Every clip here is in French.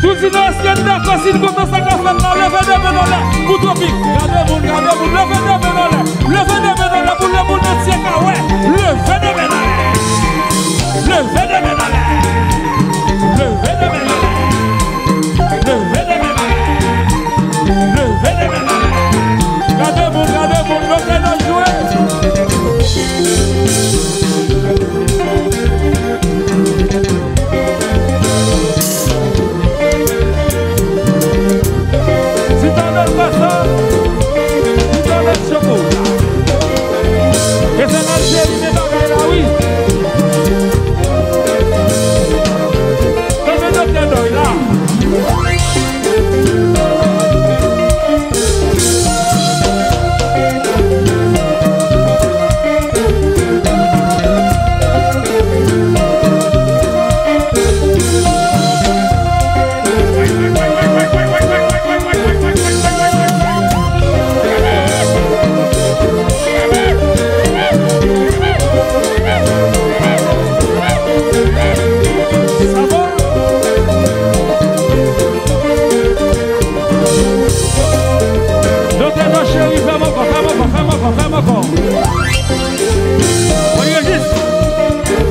Tout si nous est d'accord, si nous commençons à faire dans le fait de mener pour tropique. Gardez-vous, le fait de mener, le fait de mener pour le monde entier, ouais. Le fait de mener, le fait de mener, le fait de mener, le fait de mener, le fait de mener. Gardez-vous, le fait de jouer. Et c'est l'Algérie, mais dans la oui. Comme le docteur là.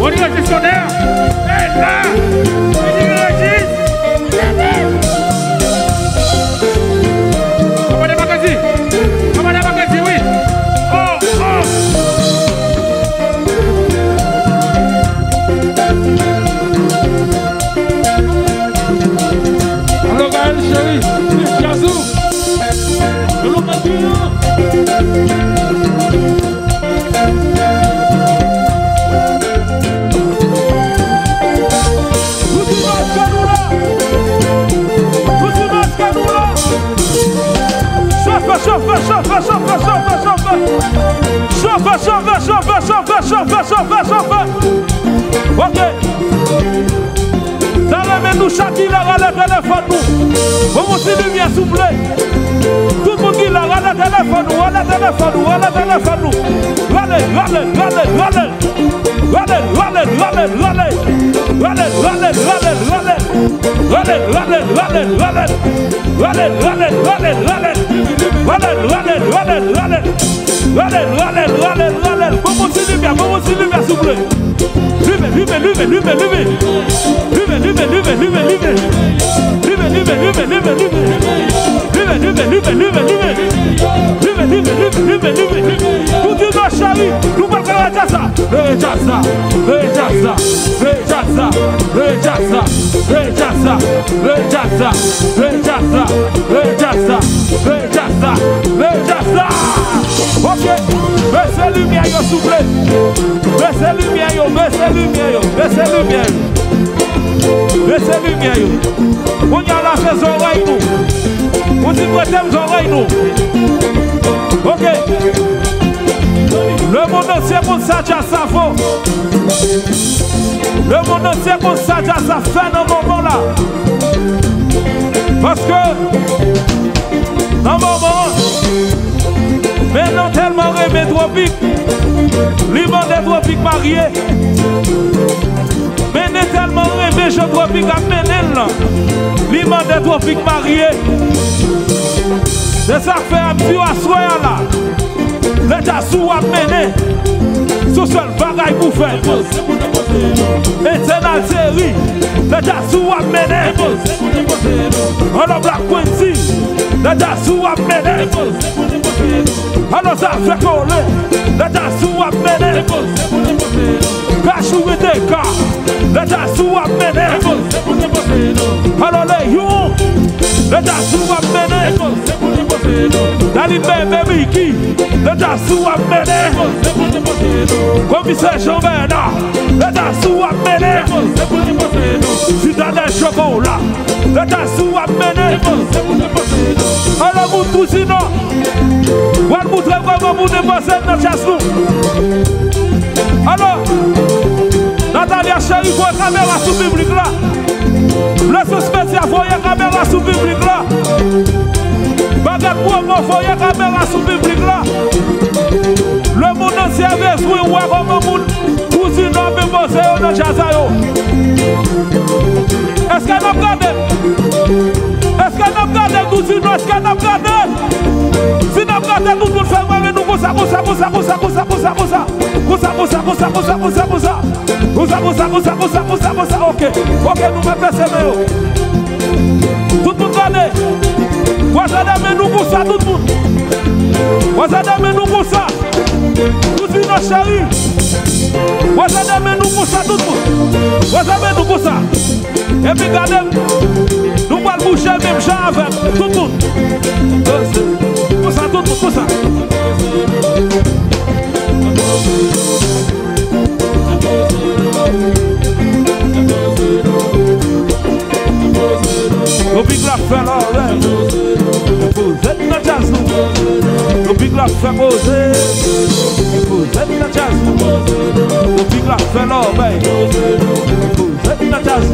On y régisse son air. Et là, on y régisse. Commandez Mackenzie, oui. Oh. Alors, Gaël, chérie, c'est Jazou. De l'eau chauffe. Ok. Dans le menu, chacun a le téléphone. Vous aussi, lumière, s'il vous plaît. Tout le monde qui a le téléphone. Ok, baissez lumière, s'il vous plaît. Baissez lumière. On y a la saison oreille nous. On dit que t'aimes oreille nous. Ok. Le monde entier pour ça, ça vaut. Le monde entier pour ça, ça fait dans ce moment là. Parce que dans ce moment, maintenant tellement rêvé tropique, l'immense des tropiques mariés. Mais tellement rêvé je tropique à mener là. L'immense des tropiques mariés. C'est ça que fait un petit assoir là. L'état sous à mener. Ce seul bagaille pour faire. Et c'est dans série. L'état sous à mener. On a Black Quincy. L'état sous à mener. Alors ça fait coller. L'état sous à mener. Cachou et des cas. L'état sous à mener. Alors les you. L'état sous à mener. Dali bébé qui. L'état sous à mener. Commissaire Jean-Bernard. L'état sous à mener. Si t'as des chocolats. L'état sous à mener. Alors vous tous sinon. Vous allez montrer comment vous dépensez notre chasse. Alors, Natalia chérie, il faut une caméra sous public là. Le suspect, il faut une caméra sous public là. Baguette pour moi, il faut une caméra sous public là. Le monde entier a besoin de voir comment vous cousine dans le musée de Chazayo. Est-ce que nous regardons? Ok, nous mettons ces mains. Tout le monde allez. Vous allez nous pour ça, tout le monde. Vous allez nous pour ça. Tout le monde chéri. Vous allez nous pour ça, tout le monde. Vous allez nous pour ça. Et puis regardez, nous allons bouger même gens avec tout le monde. Pour ça, tout le monde, pour ça. No big la fait l'oreille. Vous êtes dans jazz. No big la fait poser. Vous êtes dans jazz. No big la fait l'oreille. Vous êtes dans jazz.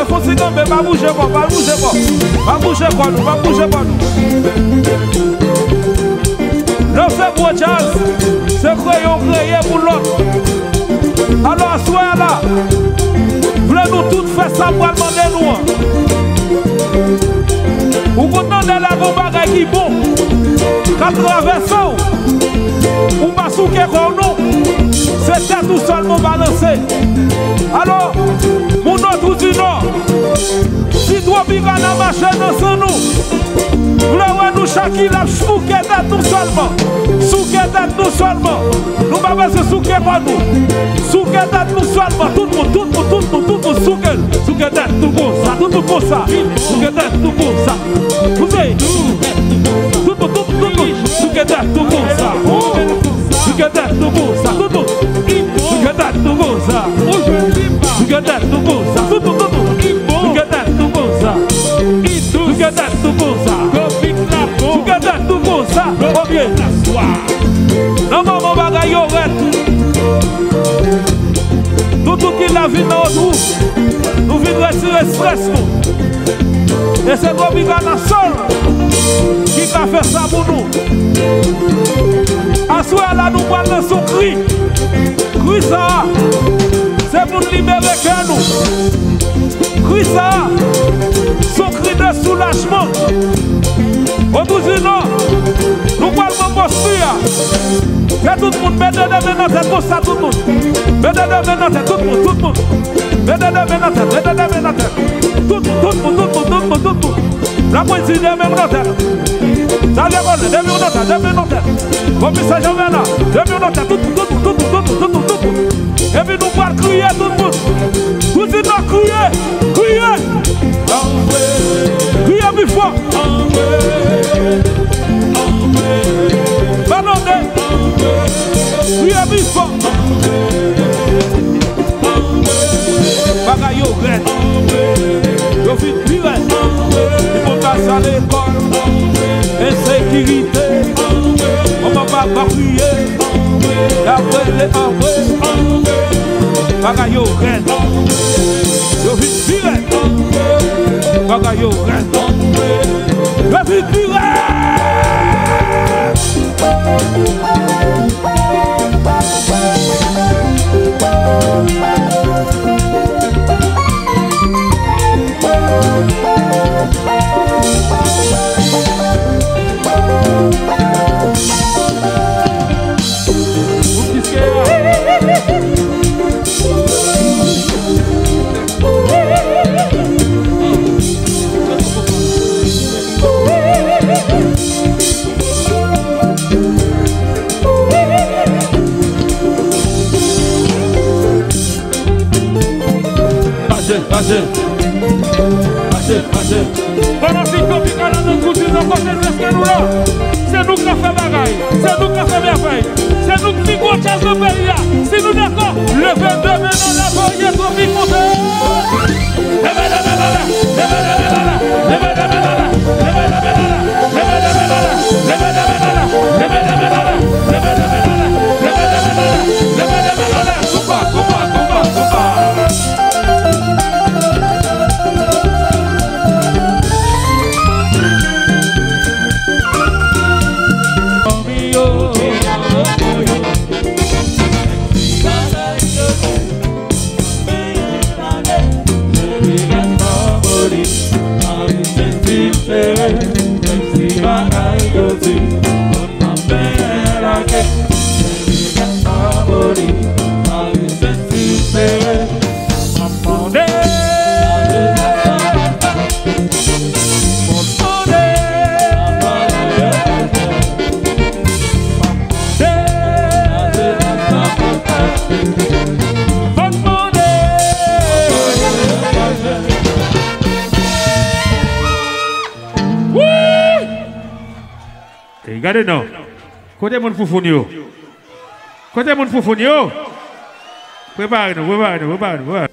Faut s'y tomber, pas bouger quoi, pas bouger quoi. Pas bouger quoi, nous, pas bouger quoi, nous. Le fait pour jazz, c'est créé pour l'autre. Alors, soyez là. Voulez-nous tous faire ça pour demander nous. Ou qu'on demande la combat qui est bon. Qu'à travers ça, ou pas souquer comme nous. C'était tout seulement balancé. Alors, mon autre du nord, si toi vivre dans la machine dans nous, voulez nous chacun la souquer d'être nous seulement. Souquer d'être nous seulement. Nous ne pouvons pas se souquer par nous. Souquer d'être nous seulement. Tout le monde, souquer. Souquer d'être tout bon ça. Tout pour ça. Souquer d'être tout bon ça. Vous savez, tout le monde, souquer d'être tout bon ça. Souquer d'être tout bon ça. Tout le monde. Souquer d'être tout bon ça. Souquer d'être tout bon ça. Tout le monde. Souquer d'être tout bon ça. Souquer d'être tout bon ça. Souquer d'être tout bon ça. Ok. Non, maman, bagaille, y'aurait. Tout qui la vie dans notre route. Nous venons retirer stress. Et c'est comme il va dans le sol qui a fait ça pour nous. À ce là nous parlons son cri. Cri ça, c'est pour nous libérer que nous. Cri ça, son cri de soulagement. Au bout du nord, nous parlons de posture. Que tout le monde mette de main dans tête pour ça, tout le monde. Mette de main dans tête, tout le monde, tout le monde. Mette de main dans tête, mette de main dans tête. Tout le monde. La poésie de main dans tête. Ça vient de main dans tête, de main dans tête. Comme ça, je viens là, de main dans tête, tout. Et puis nous parlons crier tout le monde. Vous dites non, crier. Crier plus fort. Banondé. Crier plus fort. Bagaille au grain. Yo fit pire. Il faut passer à l'école. Insécurité. On va pas crier. Après les envois. Bagaille au grain. Yo fit pire. Bagaille au grain. Yo fit pire. Pendant si qu'on vit dans notre couture, nous nous là. C'est nous qui faisons bagaille, c'est nous qui faisons merveille, c'est nous qui faisons chance de pays là. Si nous d'accord, le 22 maintenant la voyez trop vite monter. Regardez non. Côté mon foufounio. Côté mon foufounio. Préparez-nous, préparez-nous, préparez-nous.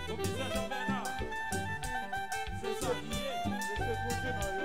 Commissaire Jean-Bernard. C'est ça qui est. C'est ça qui est.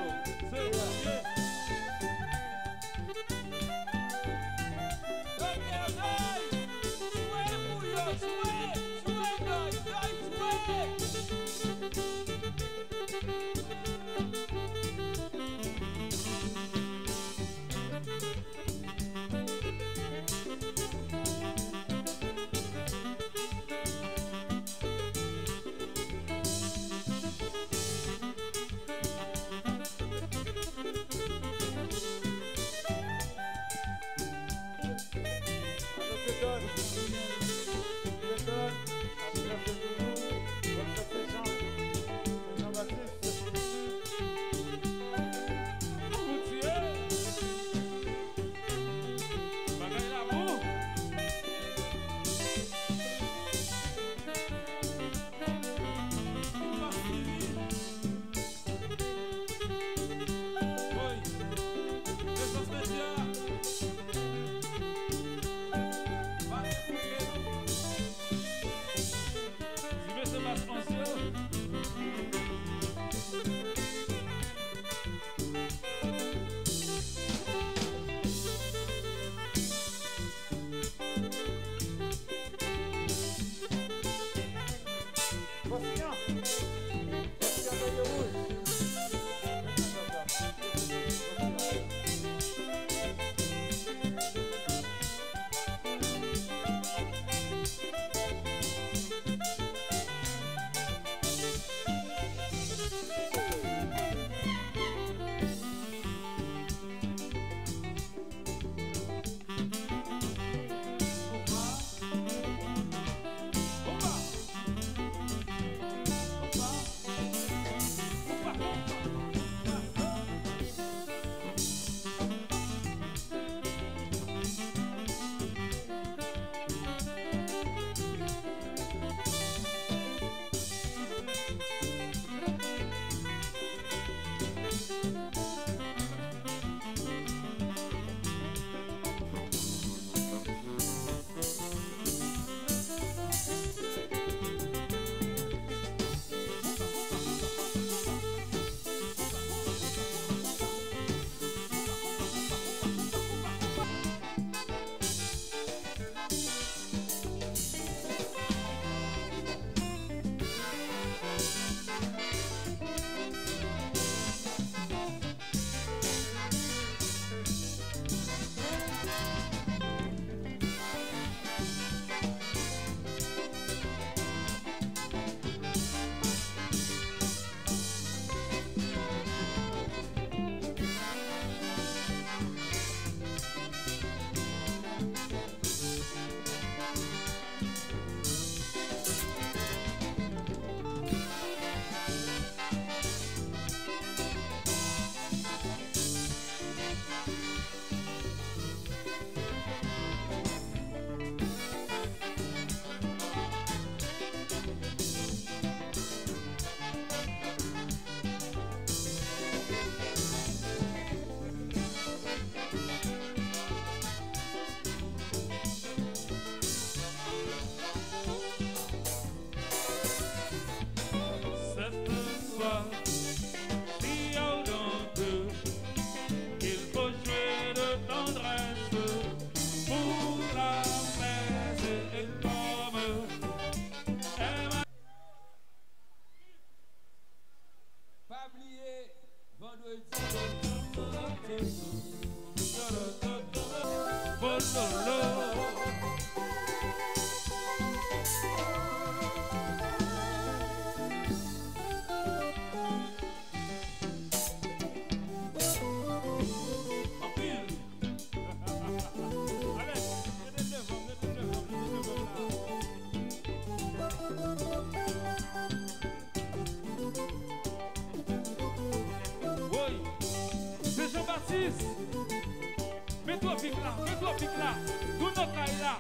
Mets-toi pique là, tout notre caille là.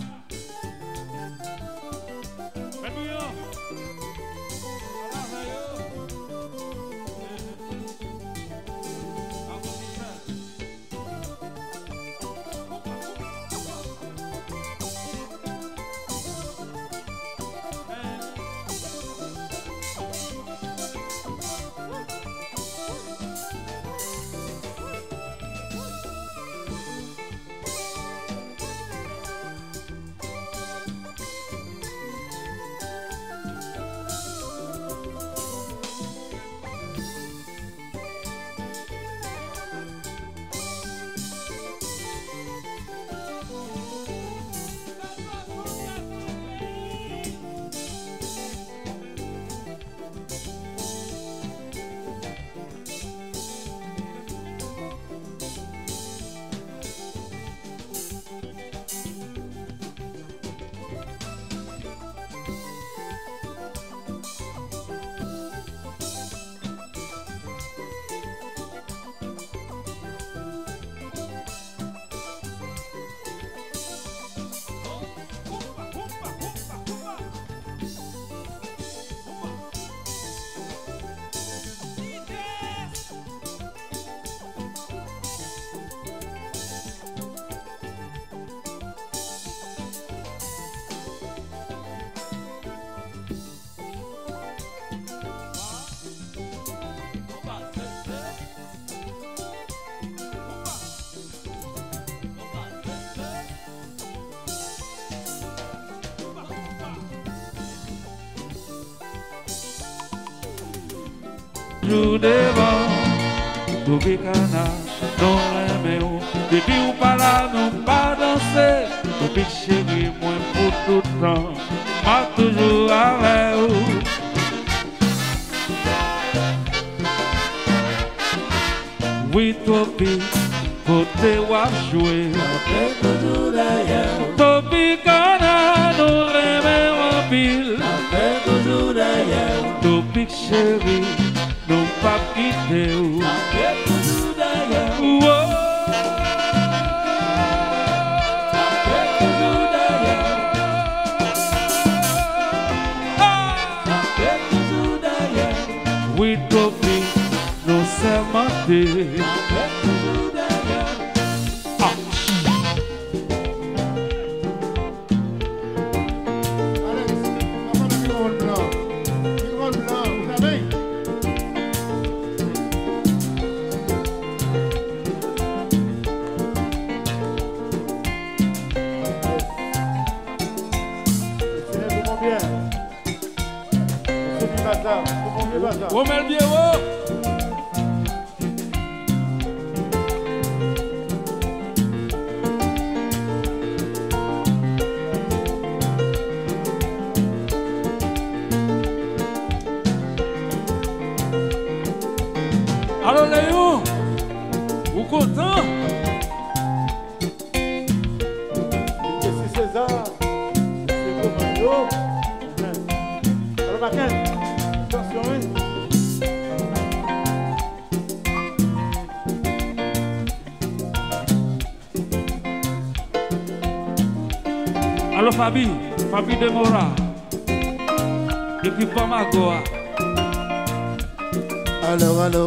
Mets-nous là. Jour devant, tout bicana, non l'aimons. Depuis ou pas là, non pas danser. Depuis chérie, moi pour tout le temps, m'a toujours avec vous. Oui, Topi, côté ou à jouer. Topi cana, nous remet en pile. Topi chérie, nous pas quitter. Oui, Topi, nous sermentés. Romel Biero. Alors Léon, vous content? C'est César, c'est Commando. Alors Maquin, attention, oui. Alors Fabi de Mora, depuis Pamagoa. Alors.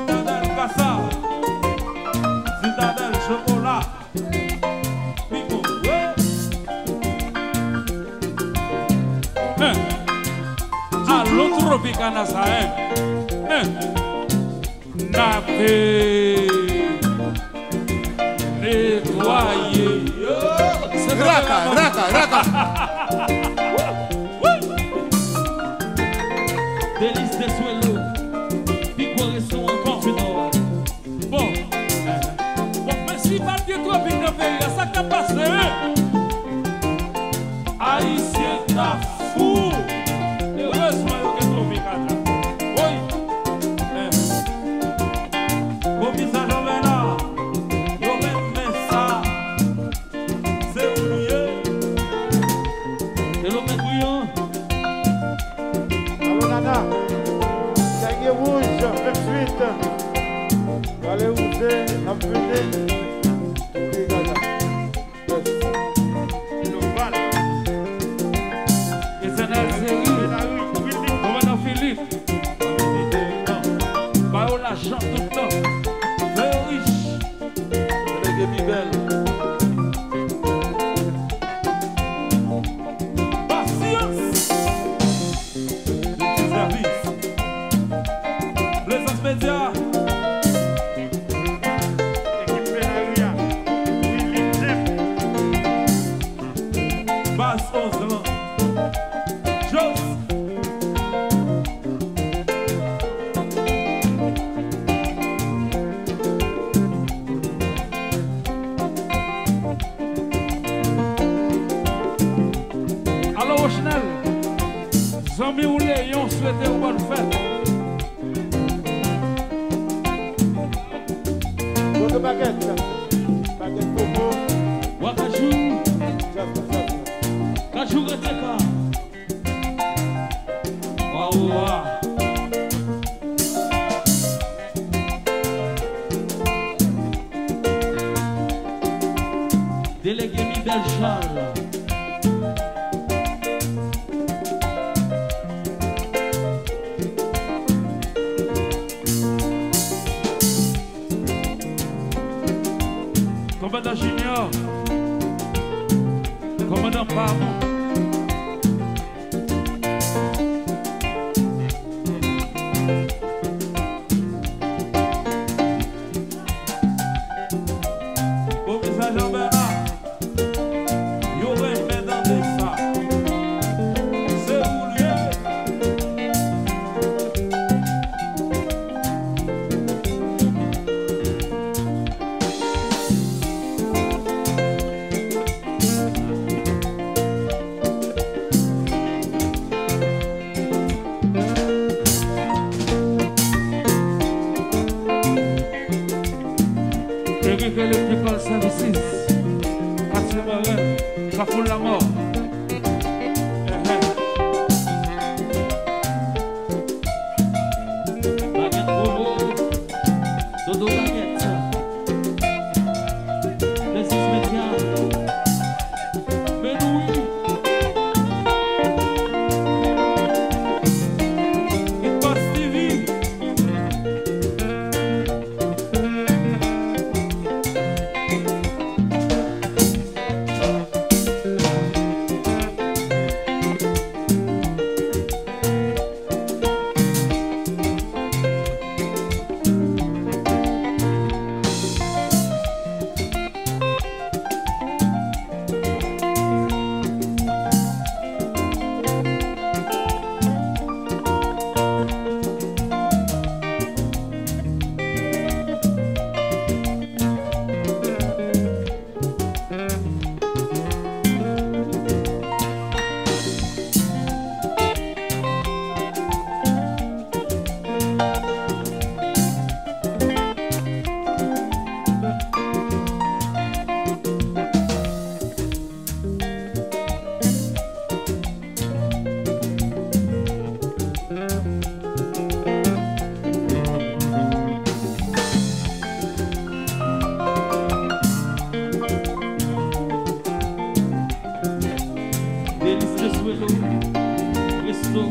Citadel Kassa, Citadel Chocolat, Pico, Allô Tropicana Sahem. Nappé, nettoyé. Raka. Délice des suelos, Pico sont encore une heure. Bon, mais si parti tropique de pays, ça t'a passé. Haïtien ta fou. Heureusement que Tropicana. Oui. Commissaire Jovena, yo même ça, c'est oublié. Et l'homme est bouillant. Alors Nana, Gagné rouge, 28. Allez où c'est, appelez. Et c'est une série. Commandant Philippe. Baola chante tout le temps. Très riche. Délégué Bibel. Patience. Le petit service. Plaisance média. Équipe Pénaria, Willy Zip. Basse 11 ans. Jos. Alors, Ochnel, Zami ou Léon souhaitait une bonne fête. Bonne baguette. Baguette Popo. Wakajou, Just. Kajou Reteka. Waouh. Délégué Miguel Charles. Commandant Junior. Commandant Parmon. services. Pasteur Morin, ça fout la mort. Baguette Bobo, Dodo Baguette, les 6 médias, Benoui, Hitbox TV. Délice de Suelo, Resto.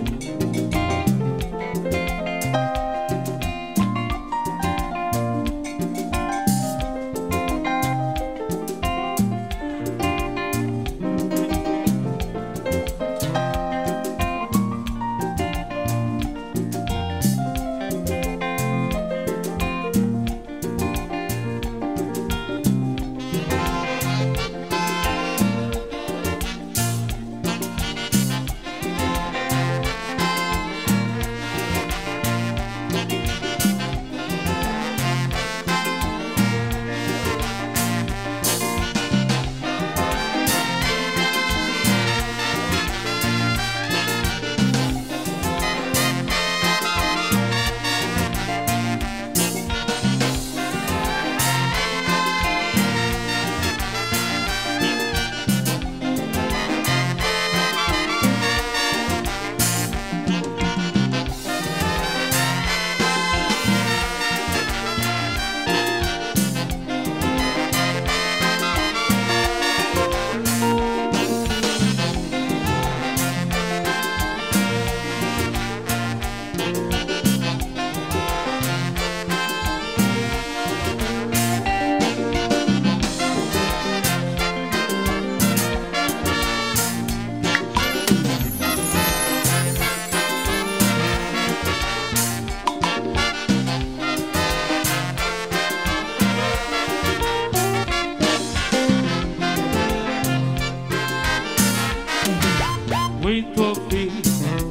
Oui, Topi,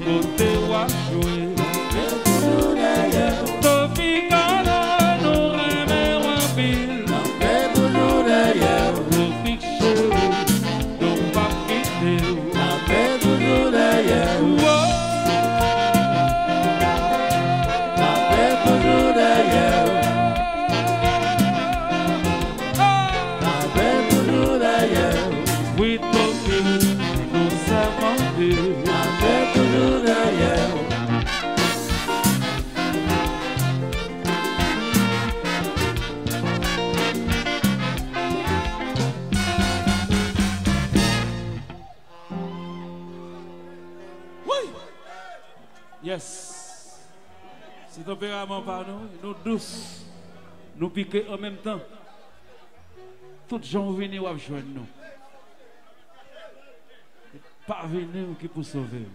côté wa jouer. Topi, kana, nous remet en pile. Topi, chéri, nous pas quitter. Oui, Topi, nous savons Dieu. Yes. C'est tempérament par nous douces, nous piquer en même temps. Toutes les gens viennent ou joindre nous. Pas venir qui pour sauver.